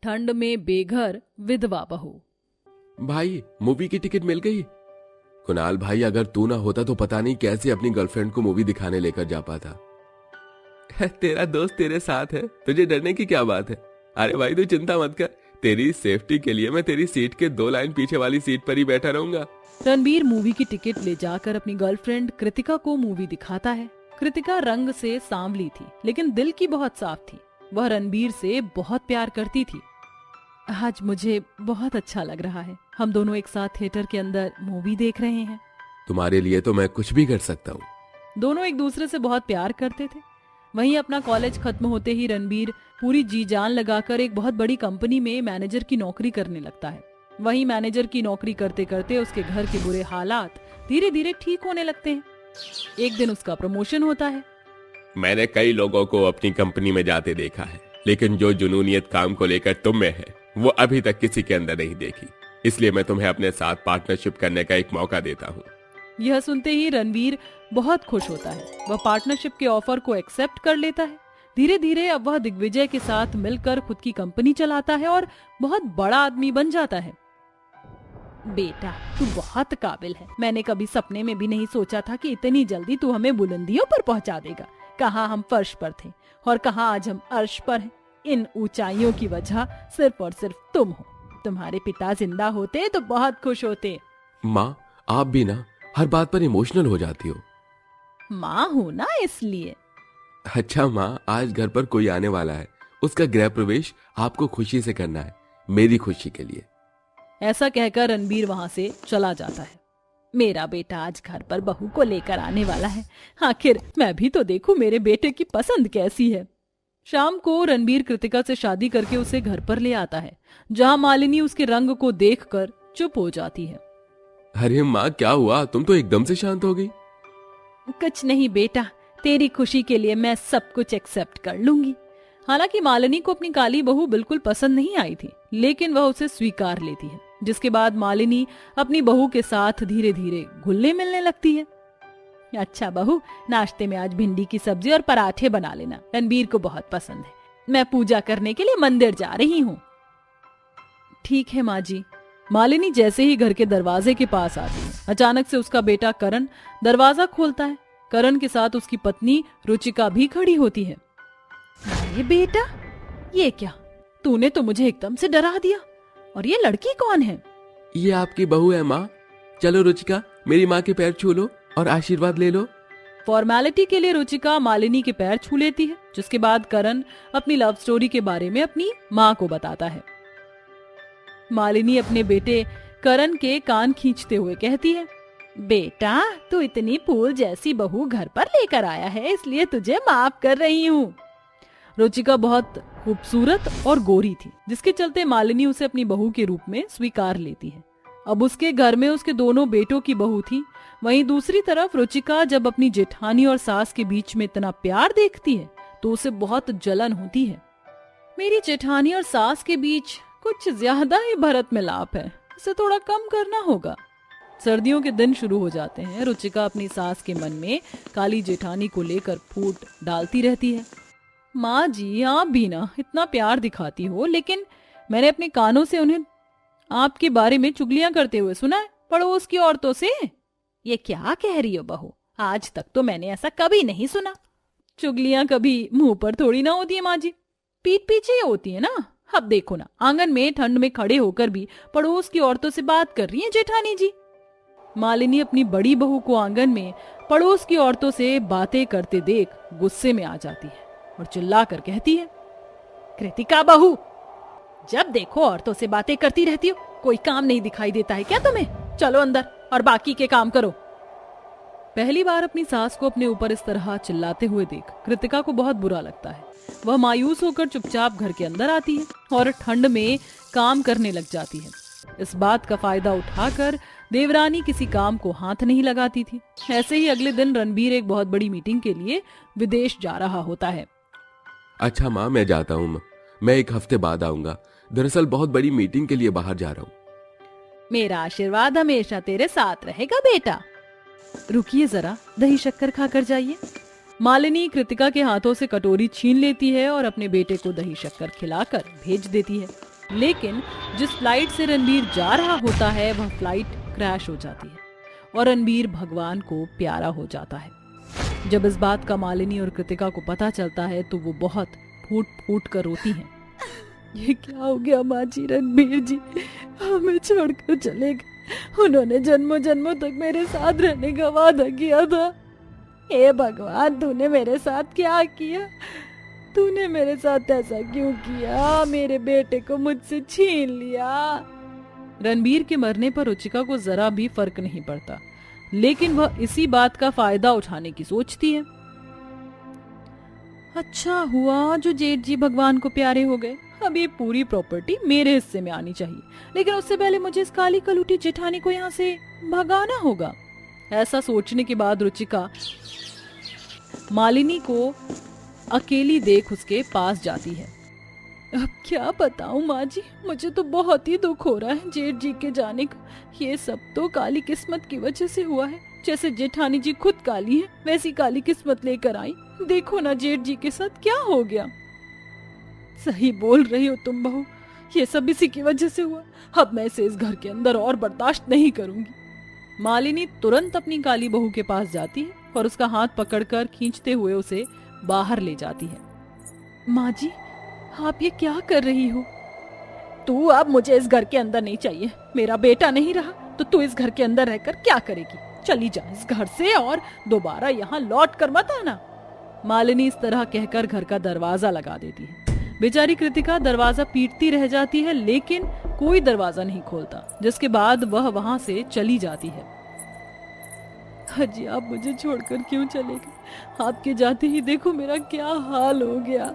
ठंड में बेघर विधवा बहू। भाई मूवी की टिकट मिल गई। कुणाल भाई, अगर तू ना होता तो पता नहीं कैसे अपनी गर्लफ्रेंड को मूवी दिखाने लेकर जा पाता। तेरा दोस्त तेरे साथ है, तुझे डरने की क्या बात है। अरे भाई तू चिंता मत कर, तेरी सेफ्टी के लिए मैं तेरी सीट के 2 लाइन पीछे वाली सीट पर ही बैठा रहूंगा। रणबीर मूवी की टिकट ले जाकर अपनी गर्लफ्रेंड कृतिका को मूवी दिखाता है। कृतिका रंग से सांवली थी लेकिन दिल की बहुत साफ थी। वह रणबीर से बहुत प्यार करती थी। आज मुझे बहुत अच्छा लग रहा है, हम दोनों एक साथ थिएटर के अंदर मूवी देख रहे हैं। तुम्हारे लिए तो मैं कुछ भी कर सकता हूँ। दोनों एक दूसरे से बहुत प्यार करते थे। वहीं अपना कॉलेज खत्म होते ही रणबीर पूरी जी जान लगाकर एक बहुत बड़ी कंपनी में मैनेजर की नौकरी करने लगता है। वहीं मैनेजर की नौकरी करते करते उसके घर के बुरे हालात धीरे धीरे ठीक होने लगते हैं। एक दिन उसका प्रमोशन होता है। मैंने कई लोगों को अपनी कंपनी में जाते देखा है, लेकिन जो जुनूनियत काम को लेकर तुम में है वो अभी तक किसी के अंदर नहीं देखी। इसलिए मैं तुम्हें अपने साथ पार्टनरशिप करने का एक मौका देता हूँ। यह सुनते ही रणबीर बहुत खुश होता है। वह पार्टनरशिप के ऑफर को एक्सेप्ट कर लेता है। धीरे धीरे अब वह दिग्विजय के साथ मिलकर खुद की कंपनी चलाता है और बहुत बड़ा आदमी बन जाता है। बेटा तू बहुत काबिल है। मैंने कभी सपने में भी नहीं सोचा था कि इतनी जल्दी तू हमें बुलंदियों पर पहुंचा देगा। कहाँ हम फर्श पर थे और कहाँ आज हम अर्श पर हैं। इन ऊंचाइयों की वजह सिर्फ और सिर्फ तुम हो। तुम्हारे पिता जिंदा होते तो बहुत खुश होते। माँ, आप भी ना हर बात पर इमोशनल हो जाती हो। माँ हूँ ना इसलिए। अच्छा माँ, आज घर पर कोई आने वाला है, उसका गृह प्रवेश आपको खुशी से करना है, मेरी खुशी के लिए। ऐसा कहकर रणबीर वहां से चला जाता है। मेरा बेटा आज घर पर बहू को लेकर आने वाला है। आखिर मैं भी तो देखूं मेरे बेटे की पसंद कैसी है। शाम को रणबीर कृतिका से शादी करके उसे घर पर ले आता है, जहां मालिनी उसके रंग को देखकर चुप हो जाती है। अरे माँ, क्या हुआ? तुम तो एकदम से शांत हो गई। कुछ नहीं बेटा, तेरी खुशी के लिए मैं सब कुछ एक्सेप्ट कर लूंगी। हालांकि मालिनी को अपनी काली बहू बिल्कुल पसंद नहीं आई थी, लेकिन वह उसे स्वीकार लेती है। जिसके बाद मालिनी अपनी बहू के साथ धीरे धीरे घुलने मिलने लगती है। अच्छा बहू, नाश्ते में आज भिंडी की सब्जी और पराठे बना लेना, रणबीर को बहुत पसंद है। मैं पूजा करने के लिए मंदिर जा रही हूँ। ठीक है माँ जी। मालिनी जैसे ही घर के दरवाजे के पास आती है, अचानक से उसका बेटा करण दरवाजा खोलता है। करण के साथ उसकी पत्नी रुचिका भी खड़ी होती है। अरे बेटा, ये क्या? तूने तो मुझे एकदम से डरा दिया। और ये लड़की कौन है? ये आपकी बहू है माँ। चलो रुचिका, मेरी माँ के पैर छू लो और आशीर्वाद ले लो। फॉर्मेलिटी के लिए रुचिका मालिनी के पैर छू लेती है, जिसके बाद करण अपनी लव स्टोरी के बारे में अपनी माँ को बताता है। मालिनी अपने बेटे करण के कान खींचते हुए कहती है, बेटा तू इतनी फूल जैसी बहू घर पर लेकर आया है, इसलिए तुझे माफ कर रही हूँ। रुचिका बहुत खूबसूरत और गोरी थी, जिसके चलते मालिनी उसे अपनी बहू के रूप में स्वीकार लेती है। अब उसके घर में उसके दोनों बेटों की बहू थी। वहीं दूसरी तरफ रुचिका जब अपनी जेठानी और सास के बीच में इतना प्यार देखती है तो उसे बहुत जलन होती है। मेरी जेठानी और सास के बीच कुछ ज्यादा ही भरत मिलाप है, इसे थोड़ा कम करना होगा। सर्दियों के दिन शुरू हो जाते हैं। रुचिका अपनी सास के मन में काली जेठानी को लेकर फूट डालती रहती है। माँ जी, आप भी ना इतना प्यार दिखाती हो, लेकिन मैंने अपने कानों से उन्हें आपके बारे में चुगलियां करते हुए सुना है, पड़ोस की औरतों से। ये क्या कह रही हो बहू? आज तक तो मैंने ऐसा कभी नहीं सुना। चुगलियां कभी मुंह पर थोड़ी ना होती है माँ जी, पीठ पीछे ही होती है ना। अब देखो ना, आंगन में ठंड में खड़े होकर भी पड़ोस की औरतों से बात कर रही है जेठानी जी। मालिनी अपनी बड़ी बहू को आंगन में पड़ोस की औरतों से बातें करते देख गुस्से में आ जाती है और चिल्लाकर कहती है, कृतिका बहू, जब देखो औरतों से बातें करती रहती हो, कोई काम नहीं दिखाई देता है क्या तुम्हें? चलो अंदर और बाकी के काम करो। पहली बार अपनी सास को अपने ऊपर इस तरह चिल्लाते हुए देख कृतिका को बहुत बुरा लगता है। वह मायूस होकर चुपचाप घर के अंदर आती है और ठंड में काम करने लग जाती है। इस बात का फायदा उठाकर देवरानी किसी काम को हाथ नहीं लगाती थी। ऐसे ही अगले दिन रणबीर एक बहुत बड़ी मीटिंग के लिए विदेश जा रहा होता है। अच्छा माँ, मैं जाता हूँ। मैं 1 हफ्ते बाद आऊंगा। दरअसल बहुत बड़ी मीटिंग के लिए बाहर जा रहा हूँ। मेरा आशीर्वाद हमेशा तेरे साथ रहेगा बेटा। रुकिए जरा, दही शक्कर खाकर जाइए। मालिनी कृतिका के हाथों से कटोरी छीन लेती है और अपने बेटे को दही शक्कर खिलाकर भेज देती है। लेकिन जिस फ्लाइट से रणबीर जा रहा होता है वह फ्लाइट क्रैश हो जाती है और रणबीर भगवान को प्यारा हो जाता है। जब इस बात का मालिनी और कृतिका को पता चलता है तो वो बहुत फूट फूट कर रोती हैं। ये क्या हो गया माँ जी, रणबीर जी हमें छोड़कर चले गए। उन्होंने जन्मों जन्मों तक मेरे साथ रहने का वादा किया था। हे भगवान, तूने मेरे साथ क्या किया? तूने मेरे साथ ऐसा क्यों किया? मेरे बेटे को मुझसे छीन लिया। रणबीर के मरने पर रुचिका को जरा भी फर्क नहीं पड़ता, लेकिन वह इसी बात का फायदा उठाने की सोचती है। अच्छा हुआ जो जेठ जी भगवान को प्यारे हो गए। अब ये पूरी प्रॉपर्टी मेरे हिस्से में आनी चाहिए, लेकिन उससे पहले मुझे इस काली कलूटी जेठानी को यहाँ से भगाना होगा। ऐसा सोचने के बाद रुचिका मालिनी को अकेली देख उसके पास जाती है। अब क्या बताऊं माँ जी, मुझे तो बहुत ही दुख हो रहा है जेठ जी के जाने का। ये सब तो काली किस्मत की वजह से हुआ है। जैसे जेठानी जी खुद काली है, वैसी काली किस्मत लेकर आई। देखो ना जेठ जी के साथ क्या हो गया। सही बोल रही हो तुम बहू, ये सब इसी की वजह से हुआ। अब मैं इसे इस घर के अंदर और बर्दाश्त नहीं करूंगी। मालिनी तुरंत अपनी काली बहू के पास जाती है और उसका हाथ पकड़कर खींचते हुए उसे बाहर ले जाती है। माँ जी, आप ये क्या कर रही हो? तू अब मुझे इस घर के अंदर नहीं चाहिए। मेरा बेटा नहीं रहा तो तू इस घर के अंदर रहकर क्या करेगी? चली जा इस घर से और दोबारा यहाँ लौट कर मत आना। मालिनी इस तरह कहकर घर का दरवाजा लगा देती है। बेचारी कृतिका दरवाजा पीटती रह जाती है, लेकिन कोई दरवाजा नहीं खोलता, जिसके बाद वह वहां से चली जाती है। हाजी, आप मुझे छोड़कर क्यों चले गए? आपके जाते ही देखो मेरा क्या हाल हो गया।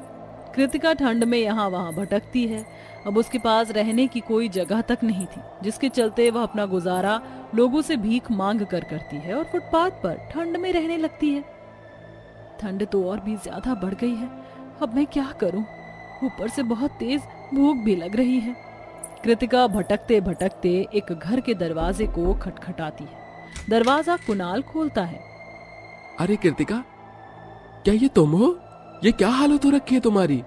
कृतिका ठंड में यहाँ वहां भटकती है। अब उसके पास रहने की कोई जगह तक नहीं थी, जिसके चलते वह अपना गुजारा लोगों से भीख मांग कर करती है और फुटपाथ पर ठंड में रहने लगती है। ठंड तो और भी ज्यादा बढ़ गई है। अब मैं क्या करूं? ऊपर से बहुत तेज भूख भी लग रही है। कृतिका भटकते भटकते एक घर के दरवाजे को खटखटाती है। दरवाजा कुणाल खोलता है। अरे कृतिका, क्या ये तुम हो? ये क्या हालत हो रखी है तुम्हारी?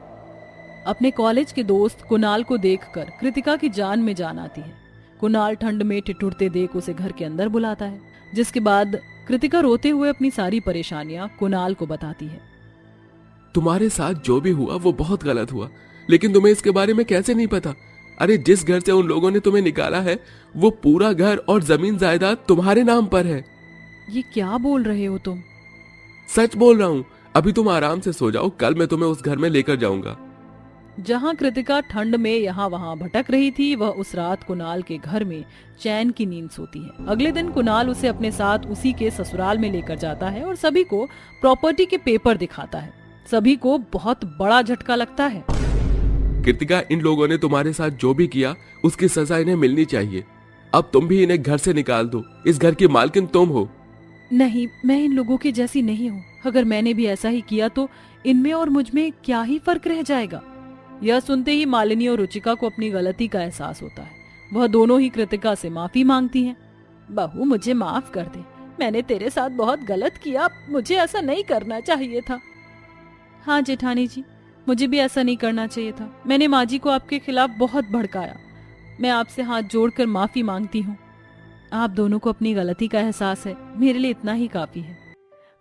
अपने कॉलेज के दोस्त कुणाल को देखकर कृतिका की जान में जान आती है। कुणाल ठंड में ठिठुरते देख उसे घर के अंदर बुलाता है, जिसके बाद कृतिका रोते हुए अपनी सारी परेशानियां कुणाल को बताती है। तुम्हारे साथ जो भी हुआ वो बहुत गलत हुआ, लेकिन तुम्हें इसके बारे में कैसे नहीं पता? अरे जिस घर से उन लोगों ने तुम्हें निकाला है वो पूरा घर और जमीन जायदाद तुम्हारे नाम पर है। ये क्या बोल रहे हो तुम? सच बोल रहा हूँ। अभी तुम आराम से सो जाओ, कल मैं तुम्हें उस घर में लेकर जाऊंगा। जहाँ कृतिका ठंड में यहाँ वहाँ भटक रही थी, वह उस रात कुणाल के घर में चैन की नींद सोती है। अगले दिन कुणाल उसे अपने साथ उसी के ससुराल में लेकर जाता है और सभी को प्रॉपर्टी के पेपर दिखाता है। सभी को बहुत बड़ा झटका लगता है। कृतिका, इन लोगों ने तुम्हारे साथ जो भी किया उसकी सजा इन्हें मिलनी चाहिए। अब तुम भी इन्हें घर से निकाल दो। इस घर की मालकिन तुम हो। नहीं, मैं इन लोगों की जैसी नहीं हूँ। अगर मैंने भी ऐसा ही किया तो इनमें और मुझ में क्या ही फर्क रह जाएगा। यह सुनते ही मालिनी और रुचिका को अपनी गलती का एहसास होता है। वह दोनों ही कृतिका से माफी मांगती हैं। बहू, मुझे माफ कर दे। मैंने तेरे साथ बहुत गलत किया। मुझे ऐसा नहीं करना चाहिए था। हाँ जेठानी जी, मुझे भी ऐसा नहीं करना चाहिए था। मैंने माँ जी को आपके खिलाफ बहुत भड़काया। मैं आपसे हाथ जोड़कर माफी मांगती हूँ। आप दोनों को अपनी गलती का एहसास है, मेरे लिए इतना ही काफी है।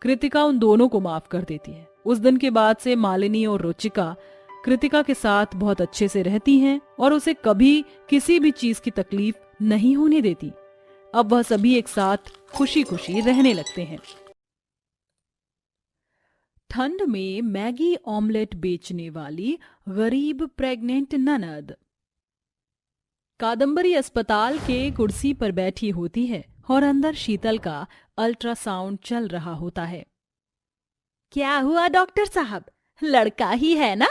कृतिका उन दोनों को माफ कर देती है। उस दिन के बाद से मालिनी और रुचिका कृतिका के साथ बहुत अच्छे से रहती हैं और उसे कभी किसी भी चीज की तकलीफ नहीं होने देती। अब वह सभी एक साथ खुशी खुशी रहने लगते हैं। ठंड में मैगी ऑमलेट बेचने वाली गरीब प्रेग्नेंट ननद। कादम्बरी अस्पताल के कुर्सी पर बैठी होती है और अंदर शीतल का अल्ट्रासाउंड चल रहा होता है। क्या हुआ डॉक्टर साहब, लड़का ही है ना?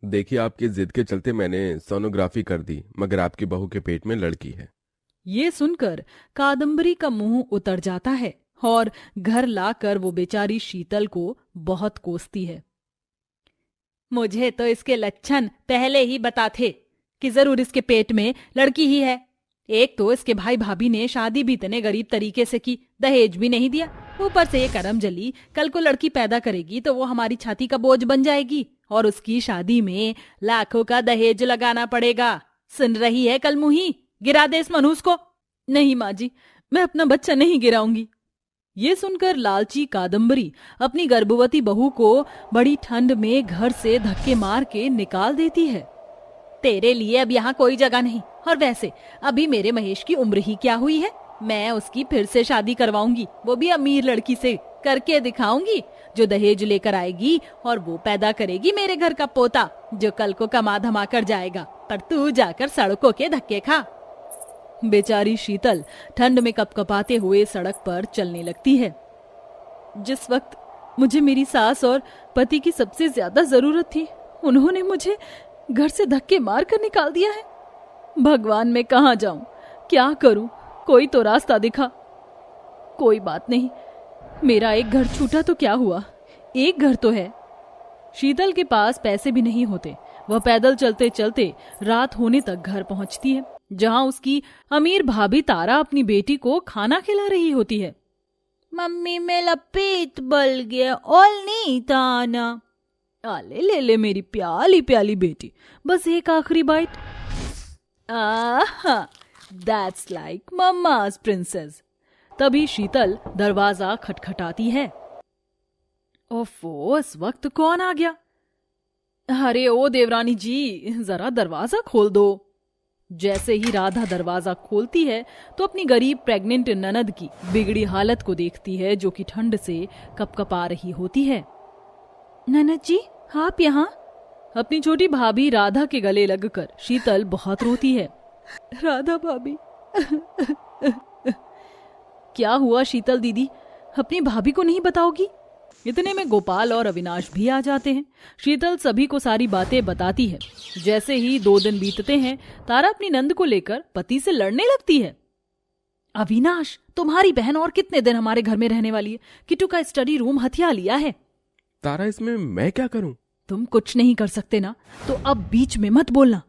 देखिए, आपकी जिद के चलते मैंने सोनोग्राफी कर दी, मगर आपकी बहू के पेट में लड़की है। ये सुनकर कादम्बरी का मुंह उतर जाता है और घर लाकर वो बेचारी शीतल को बहुत कोसती है। मुझे तो इसके लक्षण पहले ही बता थे कि जरूर इसके पेट में लड़की ही है। एक तो इसके भाई भाभी ने शादी भी इतने गरीब तरीके से की, दहेज भी नहीं दिया। ऊपर से ये करम जली कल को लड़की पैदा करेगी तो वो हमारी छाती का बोझ बन जाएगी और उसकी शादी में लाखों का दहेज लगाना पड़ेगा। सुन रही है कलमुही, गिरा दे इस मनूस को। नहीं माँ जी, मैं अपना बच्चा नहीं गिराऊंगी। ये सुनकर लालची कादम्बरी अपनी गर्भवती बहू को बड़ी ठंड में घर से धक्के मार के निकाल देती है। तेरे लिए अब यहाँ कोई जगह नहीं, और वैसे अभी मेरे महेश की उम्र ही क्या हुई है। मैं उसकी फिर से शादी करवाऊंगी, वो भी अमीर लड़की से करके दिखाऊंगी, जो दहेज लेकर आएगी, और वो पैदा करेगी मेरे घर का पोता, जो कल को कमा धमा कर जाएगा, पर तू जाकर सड़कों के धक्के खा। बेचारी शीतल ठंड में कपकपाते हुए सड़क पर चलने लगती है। जिस वक्त मुझे मेरी सास और पति की सबसे ज्यादा जरूरत थी, उन्होंने मुझे घर से धक्के मार कर निकाल दिया है। भगवान, मैं कहाँ जाऊं, क्या करूं, कोई तो रास्ता दिखा। कोई बात नहीं, मेरा एक घर छूटा तो क्या हुआ, एक घर तो है। शीतल के पास पैसे भी नहीं होते। वह पैदल चलते चलते रात होने तक घर पहुंचती है, जहां उसकी अमीर भाभी तारा अपनी बेटी को खाना खिला रही होती है। मम्मी, मेरा पेट बल गया और नहीं था ना। आले ले ले मेरी प्याली प्याली बेटी, बस एक आखिरी बाइट। आहा, दैट्स लाइक मम्मा's प्रिंसेस। तभी शीतल दरवाजा खटखटाती है। ओफो, इस वक्त कौन आ गया? अरे ओ देवरानी जी, जरा दरवाजा खोल दो। जैसे ही राधा दरवाजा खोलती है तो अपनी गरीब प्रेग्नेंट ननद की बिगड़ी हालत को देखती है, जो कि ठंड से कपकपा रही होती है। ननद जी, आप यहाँ? अपनी छोटी भाभी राधा के गले लगकर शीतल बहुत रोती है। राधा भाभी। क्या हुआ शीतल दीदी, अपनी भाभी को नहीं बताओगी? इतने में गोपाल और अविनाश भी आ जाते हैं। शीतल सभी को सारी बातें बताती है। जैसे ही 2 दिन बीतते हैं, तारा अपनी नंद को लेकर पति से लड़ने लगती है। अविनाश, तुम्हारी बहन और कितने दिन हमारे घर में रहने वाली है? किट्टू का स्टडी रूम हथिया लिया है। तारा, इसमें मैं क्या करूं? तुम कुछ नहीं कर सकते ना, तो अब बीच में मत बोलना।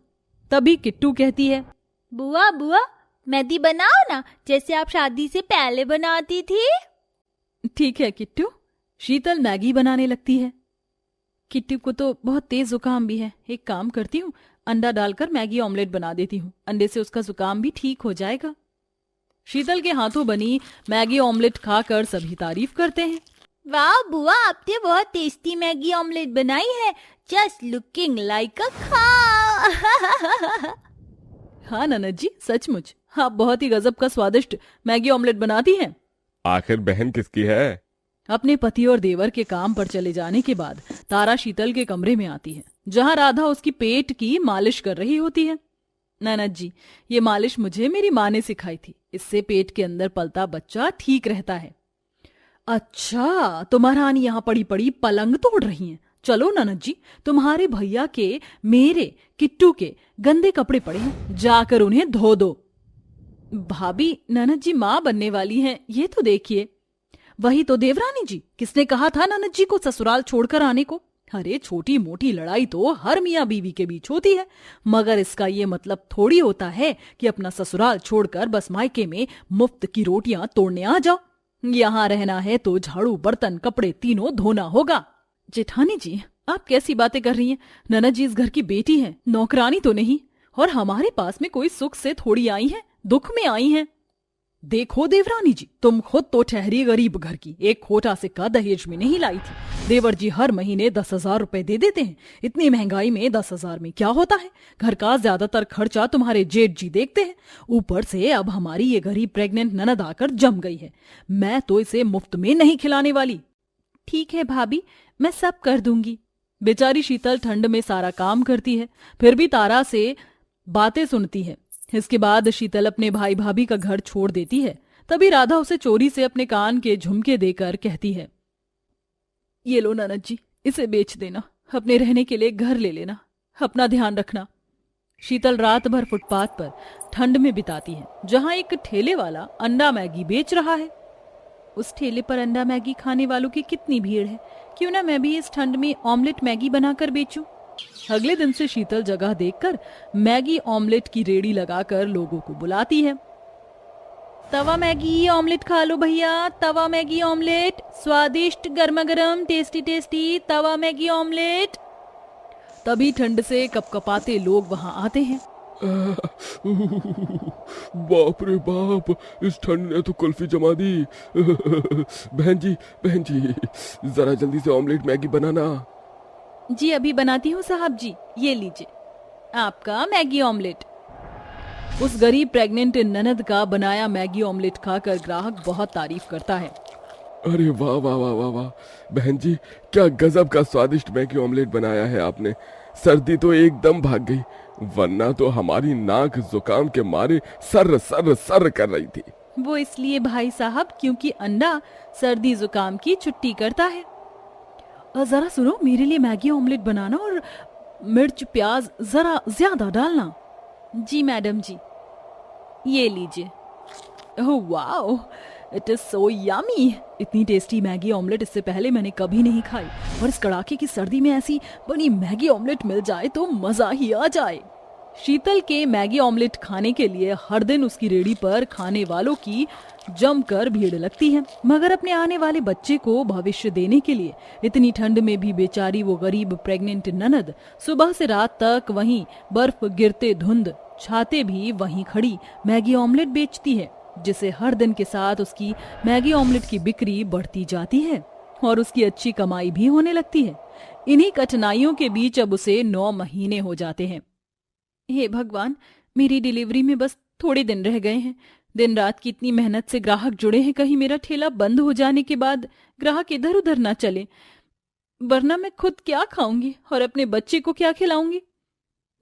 तभी किट्टू कहती है, बुआ बुआ, मेहंदी बनाओ ना, जैसे आप शादी से पहले बनाती थी। ठीक है किट्टू। शीतल मैगी बनाने लगती है। किट्टू को तो बहुत तेज जुकाम भी है। एक काम करती हूँ, अंडा डालकर मैगी ऑमलेट बना देती हूँ, अंडे से उसका जुकाम भी ठीक हो जाएगा। शीतल के हाथों बनी मैगी ऑमलेट खाकर सभी तारीफ करते हैं। वाह बुआ, आपने बहुत टेस्टी मैगी ऑमलेट बनाई है, जस्ट लुकिंग लाइक अ खा। हाँ ननद जी, सचमुच आप बहुत ही गजब का स्वादिष्ट मैगी ऑमलेट बनाती हैं। आखिर बहन किसकी है? अपने पति और देवर के काम पर चले जाने के बाद तारा शीतल के कमरे में आती है, जहां राधा उसकी पेट की मालिश कर रही होती है। ननद जी, ये मालिश मुझे मेरी माँ ने सिखाई थी, इससे पेट के अंदर पलता बच्चा ठीक रहता है। अच्छा, तो महारानी यहाँ पड़ी पड़ी पलंग तोड़ रही हैं। चलो ननद जी, तुम्हारे भैया के, मेरे, किट्टू के गंदे कपड़े पड़े हैं, जाकर उन्हें धो दो। भाभी, ननद जी माँ बनने वाली हैं, ये तो देखिए। वही तो देवरानी जी, किसने कहा था ननद जी को ससुराल छोड़कर आने को? अरे छोटी मोटी लड़ाई तो हर मियाँ बीवी के बीच होती है, मगर इसका ये मतलब थोड़ी होता है कि अपना ससुराल छोड़कर बस मायके में मुफ्त की रोटियां तोड़ने आ जाओ। यहाँ रहना है तो झाड़ू बर्तन कपड़े तीनों धोना होगा। जेठानी जी, आप कैसी बातें कर रही हैं? ननद जी इस घर की बेटी हैं, नौकरानी तो नहीं, और हमारे पास में कोई सुख से थोड़ी आई हैं, दुख में आई हैं। देखो देवरानी जी, तुम खुद तो ठहरी गरीब घर की, एक खोटा सिक्का दहेज में नहीं लाई थी। देवर जी हर महीने 10,000 रुपए दे देते हैं। इतनी महंगाई में 10,000 में क्या होता है? घर का ज्यादातर खर्चा तुम्हारे जेठ जी देखते हैं। ऊपर से अब हमारी ये गरीब प्रेग्नेंट ननद आकर जम गई है। मैं तो इसे मुफ्त में नहीं खिलाने वाली। ठीक है भाभी, मैं सब कर दूंगी। बेचारी शीतल ठंड में सारा काम करती है, फिर भी तारा से बातें सुनती है। इसके बाद शीतल अपने भाई भाभी का घर छोड़ देती है। तभी राधा उसे चोरी से अपने कान के झुमके देकर कहती है, ये लो ननद जी, इसे बेच देना, अपने रहने के लिए घर ले लेना, अपना ध्यान रखना। शीतल रात भर फुटपाथ पर ठंड में बिताती है, जहां एक ठेले वाला अंडा मैगी बेच रहा है। उस ठेले पर अंडा मैगी खाने वालों की कितनी भीड़ है, क्यों ना मैं भी इस ठंड में ऑमलेट मैगी बनाकर बेचूं। अगले दिन से शीतल जगह देखकर मैगी ऑमलेट की रेड़ी लगाकर लोगों को बुलाती है। तवा मैगी ऑमलेट खा लो भैया, तवा मैगी ऑमलेट, स्वादिष्ट गर्मा गर्म टेस्टी टेस्टी तवा मैगी ऑमलेट। तभी ठंड से कपकपाते लोग वहां आते हैं। बाप रे बाप, इस ठंड ने तो कुल्फी जमा दी। बहन जी जरा जल्दी से ऑमलेट मैगी बनाना। जी अभी बनाती हूँ साहब जी, ये लीजिए आपका मैगी ऑमलेट। उस गरीब प्रेग्नेंट ननद का बनाया मैगी ऑमलेट खाकर ग्राहक बहुत तारीफ करता है। अरे वाह वाह वाह वाह वाह, बहन जी क्या गजब का स्वादिष्ट मैगी ऑमलेट बनाया है आपने। सर्दी तो एकदम भाग गई, वरना तो हमारी नाक जुकाम के मारे सर सर सर कर रही थी। वो इसलिए भाई साहब क्योंकि अंडा सर्दी जुकाम की छुट्टी करता है। जरा सुनो, मेरे लिए मैगी ऑमलेट बनाना और मिर्च प्याज जरा ज्यादा डालना। जी मैडम जी, ये लीजिए। Oh wow, it is so yummy. इतनी टेस्टी मैगी ऑमलेट इससे पहले मैंने कभी नहीं खाई, और इस कड़ाके की सर्दी में ऐसी बनी मैगी ऑमलेट मिल जाए तो मजा ही आ जाए। शीतल के मैगी ऑमलेट खाने के लिए हर दिन उसकी रेडी पर खाने वालों की जमकर भीड़ लगती है, मगर अपने आने वाले बच्चे को भविष्य देने के लिए इतनी ठंड में भी बेचारी वो गरीब प्रेग्नेंट ननद सुबह से रात तक वहीं बर्फ गिरते धुंध छाते भी वहीं खड़ी मैगी ऑमलेट बेचती है, जिसे हर दिन के साथ उसकी मैगी ऑमलेट की बिक्री बढ़ती जाती है और उसकी अच्छी कमाई भी होने लगती है। इन्हीं कठिनाइयों के बीच अब उसे 9 महीने हो जाते हैं। हे भगवान, मेरी डिलीवरी में बस थोड़े दिन रह गए हैं। दिन रात की इतनी मेहनत से ग्राहक जुड़े हैं, कहीं मेरा ठेला बंद हो जाने के बाद ग्राहक इधर उधर ना चले, वरना मैं खुद क्या खाऊंगी और अपने बच्चे को क्या खिलाऊंगी।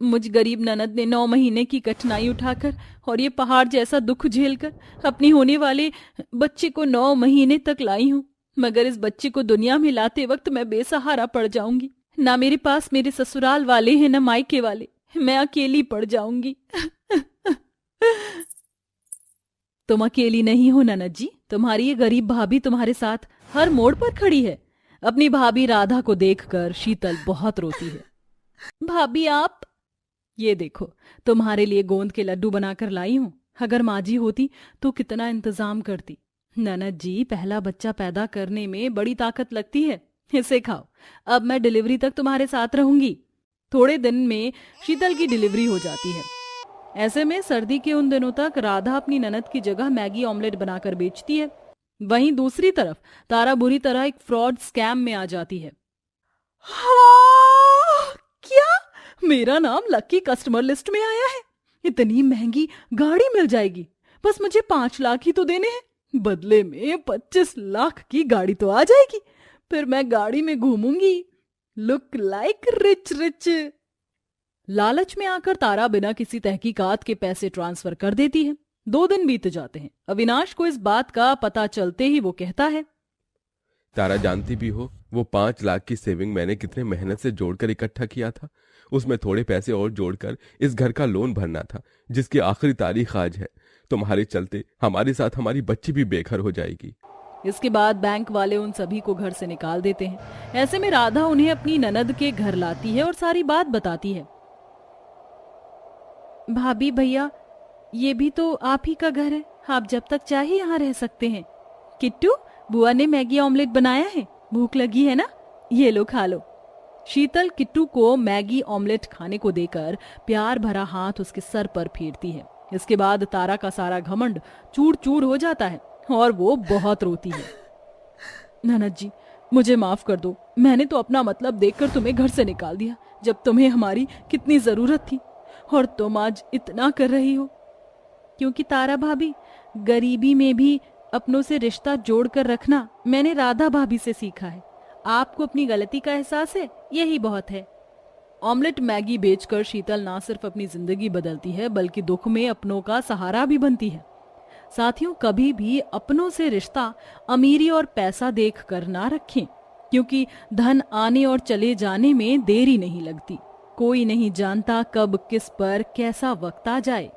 मुझ गरीब ननद ने 9 महीने की कठिनाई उठाकर और ये पहाड़ जैसा दुख झेलकर अपनी होने वाले बच्चे को 9 महीने तक लाई हूँ, मगर इस बच्चे को दुनिया में लाते वक्त मैं बेसहारा पड़ जाऊंगी। ना मेरे पास मेरे ससुराल वाले हैं, ना मायके वाले, मैं अकेली पड़ जाऊंगी। तुम अकेली नहीं हो ननद जी, तुम्हारी ये गरीब भाभी तुम्हारे साथ हर मोड़ पर खड़ी है। अपनी भाभी राधा को देखकर शीतल बहुत रोती है। भाभी आप, ये देखो तुम्हारे लिए गोंद के लड्डू बनाकर लाई हूँ। अगर माँ जी होती तो कितना इंतजाम करती। ननद जी, पहला बच्चा पैदा करने में बड़ी ताकत लगती है, इसे खाओ। अब मैं डिलीवरी तक तुम्हारे साथ रहूंगी। थोड़े दिन में शीतल की डिलीवरी हो जाती है। ऐसे में सर्दी के उन दिनों तक राधा अपनी ननद की जगह मैगी ऑमलेट बनाकर बेचती है। वहीं दूसरी तरफ तारा बुरी तरह एक फ्रॉड स्कैम में आ जाती है। क्या मेरा नाम लकी कस्टमर लिस्ट में आया है? इतनी महंगी गाड़ी मिल जाएगी, बस मुझे 5 लाख ही तो देने हैं, बदले में 25 लाख की गाड़ी तो आ जाएगी। फिर मैं गाड़ी में घूमूंगी, लुक लाइक रिच। लालच में आकर तारा बिना किसी तहकीकात के पैसे ट्रांसफर कर देती है। 2 दिन बीत जाते हैं। अविनाश को इस बात का पता चलते ही वो कहता है, तारा जानती भी हो वो 5 लाख की सेविंग मैंने कितने मेहनत से जोड़कर इकट्ठा किया था। उसमें थोड़े पैसे और जोड़कर इस घर का लोन भरना था, जिसकी आखिरी तारीख आज है। तुम्हारे चलते हमारे साथ हमारी बच्ची भी बेघर हो जाएगी। इसके बाद बैंक वाले उन सभी को घर से निकाल देते हैं। ऐसे में राधा उन्हें अपनी ननद के घर लाती है और सारी बात बताती है। भाभी भैया, ये भी तो आप ही का घर है, आप जब तक चाहे यहाँ रह सकते हैं। किट्टू, बुआ ने मैगी ऑमलेट बनाया है, भूख लगी है ना, ये लो खा लो। शीतल किट्टू को मैगी ऑमलेट खाने को देकर प्यार भरा हाथ उसके सर पर फेरती है। इसके बाद तारा का सारा घमंड चूर चूर हो जाता है और वो बहुत रोती है। ननद जी, मुझे माफ कर दो, मैंने तो अपना मतलब देखकर तुम्हें घर से निकाल दिया, जब तुम्हें हमारी कितनी जरूरत थी, और तुम आज इतना कर रही हो। क्योंकि तारा भाभी, गरीबी में भी अपनों से रिश्ता जोड़कर रखना मैंने राधा भाभी से सीखा है। आपको अपनी गलती का एहसास है, यही बहुत है। ऑमलेट मैगी बेचकर शीतल ना सिर्फ अपनी जिंदगी बदलती है, बल्कि दुख में अपनों का सहारा भी बनती है। साथियों, कभी भी अपनों से रिश्ता अमीरी और पैसा देख कर ना रखें, क्योंकि धन आने और चले जाने में देरी नहीं लगती। कोई नहीं जानता कब किस पर कैसा वक्त आ जाए।